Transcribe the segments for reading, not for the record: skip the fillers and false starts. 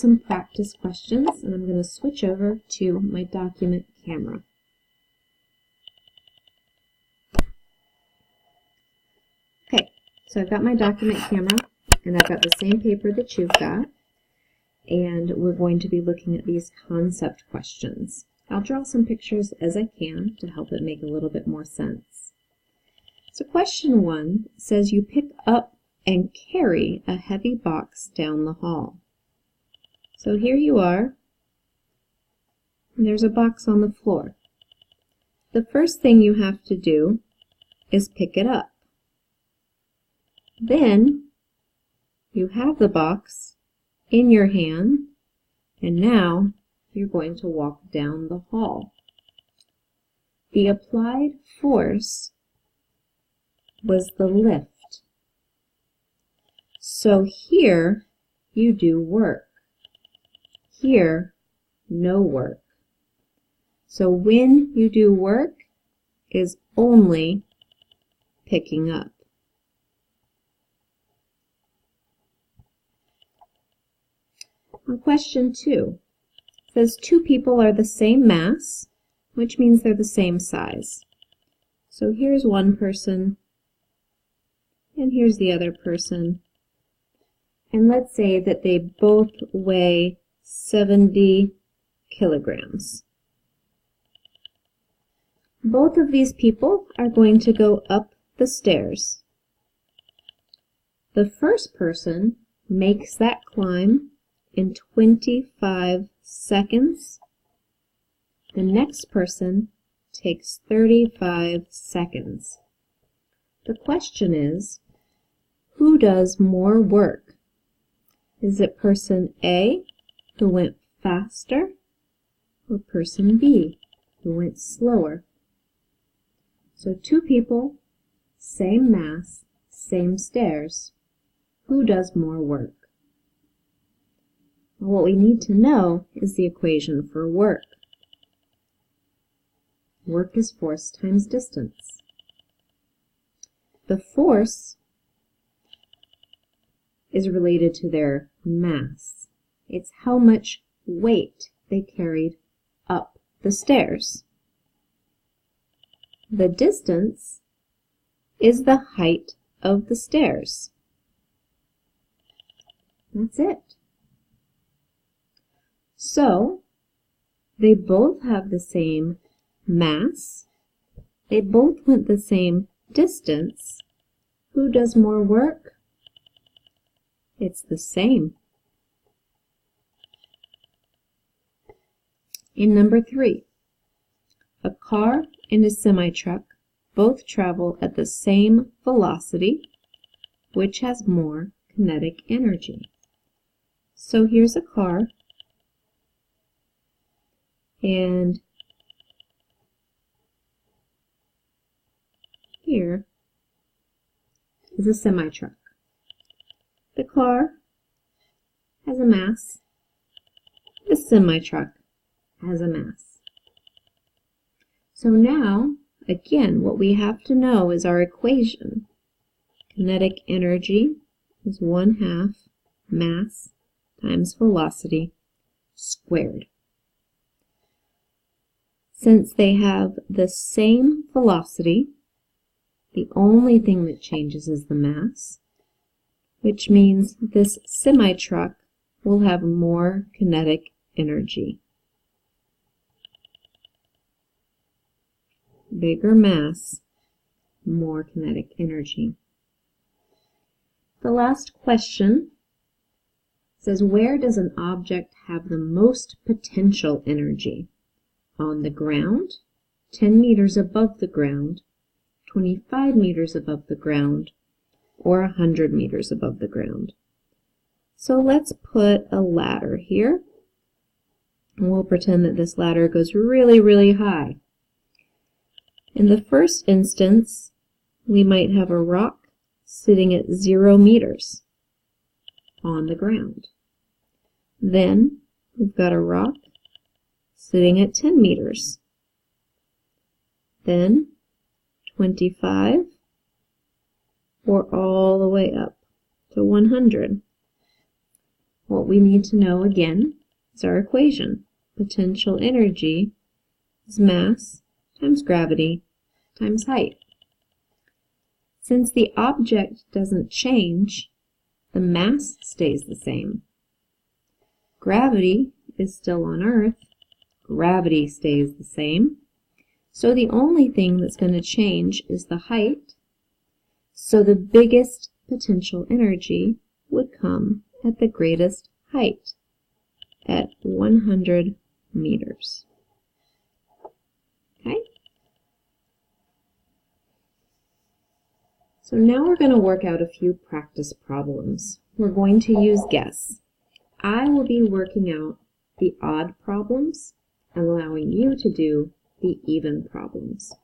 some practice questions, and I'm going to switch over to my document camera. Okay, so I've got my document camera, and I've got the same paper that you've got, and we're going to be looking at these concept questions. I'll draw some pictures as I can to help it make a little bit more sense. So question 1 says you pick up and carry a heavy box down the hall. So here you are, and there's a box on the floor. The first thing you have to do is pick it up. Then you have the box in your hand, and now you're going to walk down the hall. The applied force was the lift. So here you do work. Here, no work. So when you do work is only picking up. On question 2, it says two people are the same mass, which means they're the same size. So here's one person, and here's the other person. And let's say that they both weigh 70 kilograms. Both of these people are going to go up the stairs. The first person makes that climb in 25 seconds. The next person takes 35 seconds. The question is, who does more work? Is it person A, who went faster, or person B, who went slower? So two people, same mass, same stairs. Who does more work? Well, what we need to know is the equation for work. Work is force times distance. The force is related to their mass. It's how much weight they carried up the stairs. The distance is the height of the stairs. That's it. So, they both have the same mass. They both went the same distance. Who does more work? It's the same. In number 3, a car and a semi-truck both travel at the same velocity, which has more kinetic energy. So here's a car, and here is a semi-truck. The car has a mass. The semi-truck has a mass. So now, again, what we have to know is our equation. Kinetic energy is 1/2 mass times velocity squared. Since they have the same velocity, the only thing that changes is the mass, which means this semi-truck will have more kinetic energy. Bigger mass, more kinetic energy. The last question says, where does an object have the most potential energy? On the ground, 10 meters above the ground, 25 meters above the ground, or 100 meters above the ground. So let's put a ladder here, and we'll pretend that this ladder goes really, really high. In the first instance, we might have a rock sitting at 0 meters on the ground. Then we've got a rock sitting at 10 meters. Then 25, or all the way up to 100. what we need to know again is our equation. Potential energy is mass times gravity times height. Since the object doesn't change, the mass stays the same. Gravity is still on Earth. Gravity stays the same. So the only thing that's going to change is the height. So the biggest potential energy would come at the greatest height, at 100 meters. Okay? So now we're going to work out a few practice problems. We're going to use guess. I will be working out the odd problems and allowing you to do the even problems.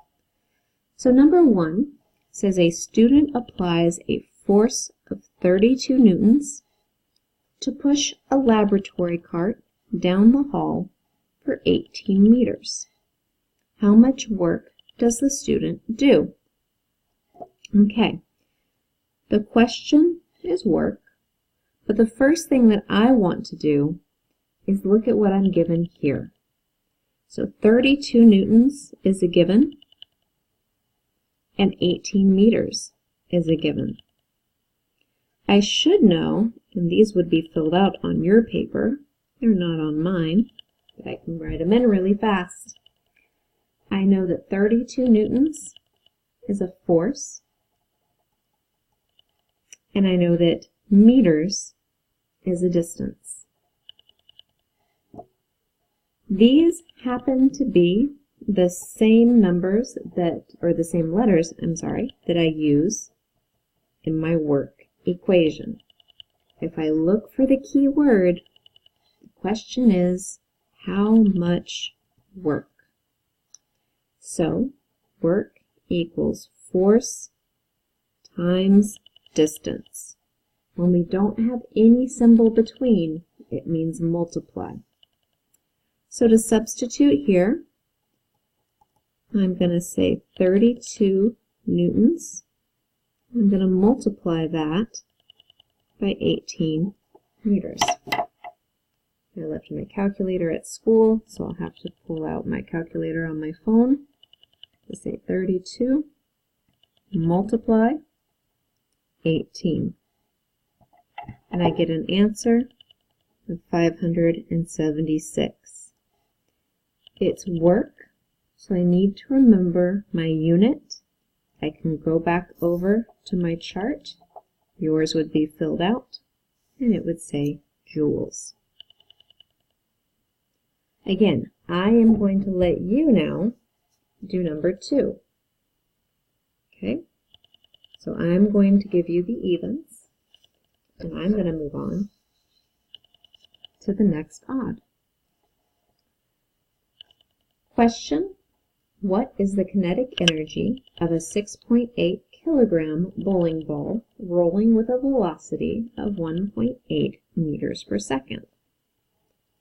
So number 1 says a student applies a force of 32 newtons to push a laboratory cart down the hall for 18 meters. How much work does the student do? Okay, the question is work, but the first thing that I want to do is look at what I'm given here. So 32 newtons is a given, and 18 meters is a given. I should know, and these would be filled out on your paper, they're not on mine, but I can write them in really fast. I know that 32 newtons is a force, and I know that meters is a distance. These happen to be the same numbers or the same letters, that I use in my work equation. If I look for the key word, the question is, how much work? So, work equals force times distance. When we don't have any symbol between, it means multiply. So to substitute here, I'm going to say 32 newtons. I'm going to multiply that by 18 meters. I left my calculator at school, so I'll have to pull out my calculator on my phone. To say 32 multiply 18. And I get an answer of 576. It's work, so I need to remember my unit. I can go back over to my chart. Yours would be filled out, and it would say joules. Again, I am going to let you now do number 2. Okay? So I'm going to give you the evens, and I'm going to move on to the next odd. Question: what is the kinetic energy of a 6.8 kilogram bowling ball rolling with a velocity of 1.8 meters per second?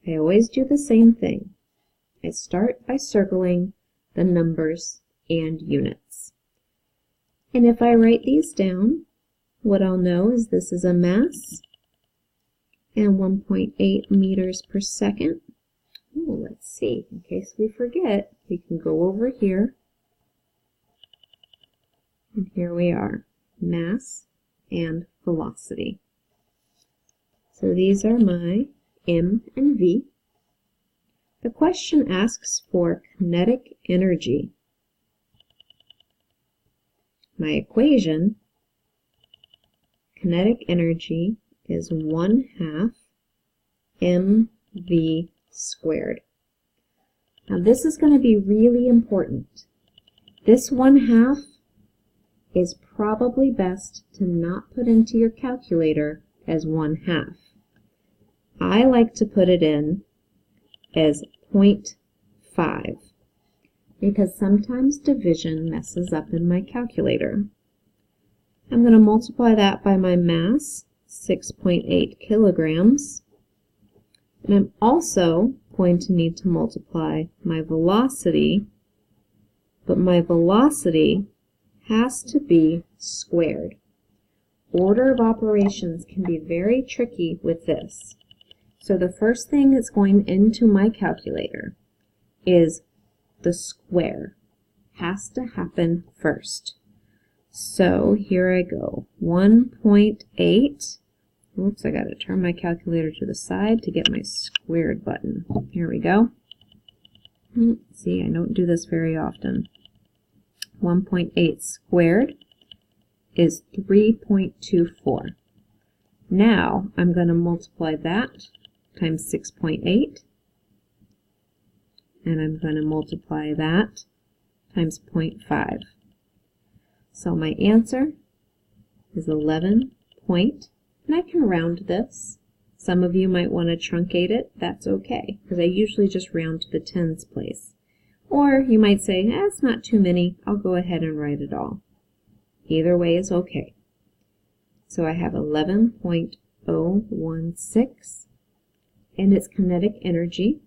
I always do the same thing. I start by circling the numbers and units. And if I write these down, what I'll know is this is a mass and 1.8 meters per second. Ooh, let's see, in case we forget, we can go over here. And here we are, mass and velocity. So these are my M and V. The question asks for kinetic energy. My equation, kinetic energy, is 1/2 mv squared. Now this is going to be really important. This 1/2 is probably best to not put into your calculator as 1/2. I like to put it in as 0.5 because sometimes division messes up in my calculator. I'm going to multiply that by my mass, 6.8 kilograms. And I'm also going to need to multiply my velocity, but my velocity has to be squared. Order of operations can be very tricky with this. So the first thing that's going into my calculator is the square. Has to happen first. So here I go. 1.8. Oops, I got to turn my calculator to the side to get my squared button. Here we go. See, I don't do this very often. 1.8 squared is 3.24. Now I'm going to multiply that times 6.8, and I'm going to multiply that times 0.5. So my answer is 11 point, and I can round this. Some of you might want to truncate it. That's okay, because I usually just round to the tens place. Or you might say, it's not too many. I'll go ahead and write it all. Either way is okay. So I have 11.016, and it's kinetic energy.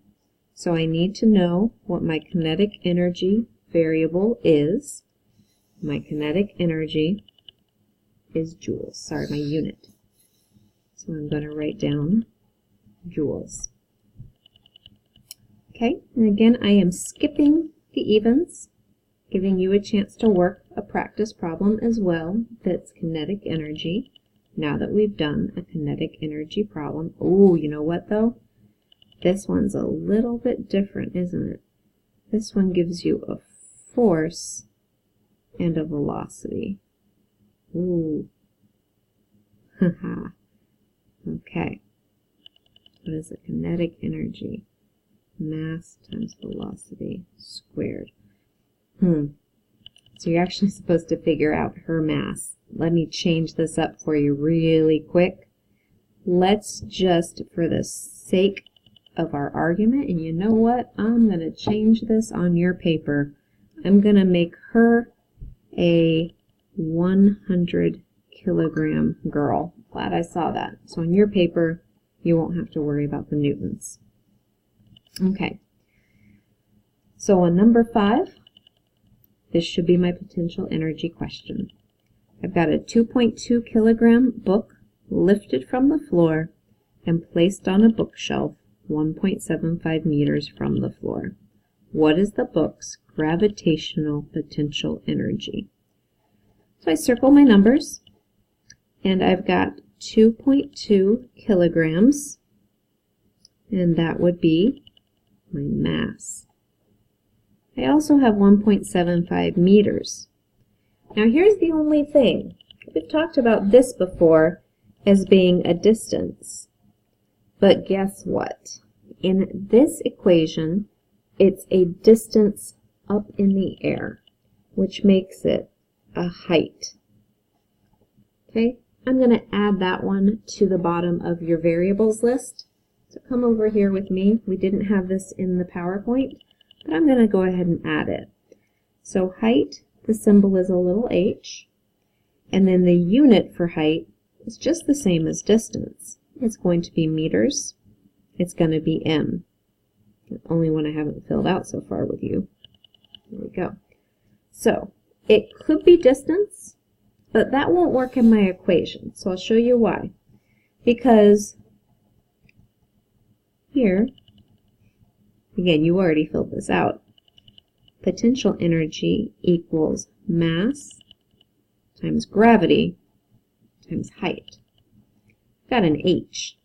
So I need to know what my kinetic energy variable is. My kinetic energy is joules. Sorry, my unit. So I'm going to write down joules. Okay, and again, I am skipping the evens, giving you a chance to work a practice problem as well that's kinetic energy. Now that we've done a kinetic energy problem, oh, you know what though? This one's a little bit different, isn't it? This one gives you a force and a velocity. Ooh. Haha. Okay. What is a kinetic energy? Mass times velocity squared. So you're actually supposed to figure out her mass. Let me change this up for you really quick. Let's just, for the sake of our argument, and you know what? I'm going to change this on your paper. I'm going to make her a 100 kilogram girl. Glad I saw that. So on your paper, you won't have to worry about the newtons. Okay. So on number 5, this should be my potential energy question. I've got a 2.2 kilogram book lifted from the floor and placed on a bookshelf 1.75 meters from the floor. What is the book's gravitational potential energy? So I circle my numbers, and I've got 2.2 kilograms, and that would be my mass. I also have 1.75 meters. Now here's the only thing. We've talked about this before as being a distance. But guess what? In this equation, it's a distance up in the air, which makes it a height. Okay, I'm going to add that one to the bottom of your variables list. So come over here with me. We didn't have this in the PowerPoint, but I'm going to go ahead and add it. So height, the symbol is a little h, and then the unit for height is just the same as distance. It's going to be meters. It's going to be m. The only one I haven't filled out so far with you. There we go. So it could be distance, but that won't work in my equation. So I'll show you why. Because here, again, you already filled this out. Potential energy equals mass times gravity times height. Got an h.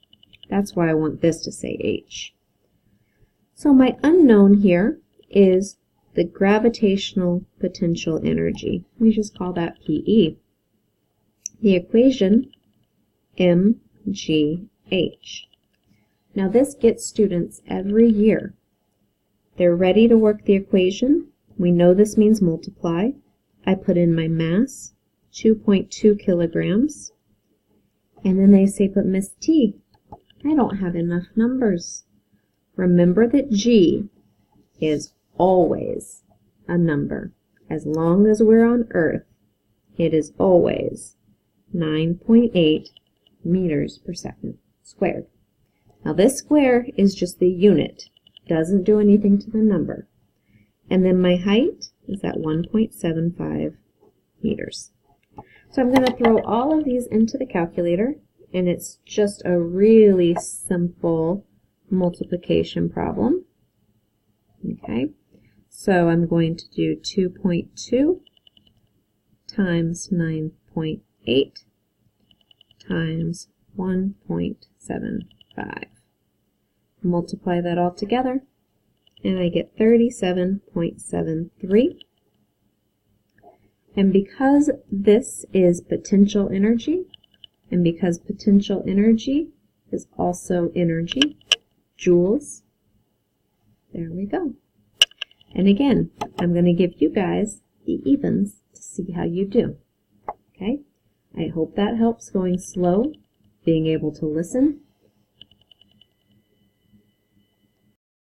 That's why I want this to say h. So my unknown here is the gravitational potential energy. We just call that PE. The equation mgh. Now this gets students every year. They're ready to work the equation. We know this means multiply. I put in my mass, 2.2 kilograms. And then they say, but Miss T, I don't have enough numbers. Remember that G is always a number. As long as we're on Earth, it is always 9.8 meters per second squared. Now this square is just the unit. Doesn't do anything to the number. And then my height is at 1.75 meters. So I'm going to throw all of these into the calculator, and it's just a really simple multiplication problem. Okay, so I'm going to do 2.2 times 9.8 times 1.75. Multiply that all together, and I get 37.73. And because this is potential energy, and because potential energy is also energy, joules, there we go. And again, I'm going to give you guys the evens to see how you do. Okay? I hope that helps going slow, being able to listen,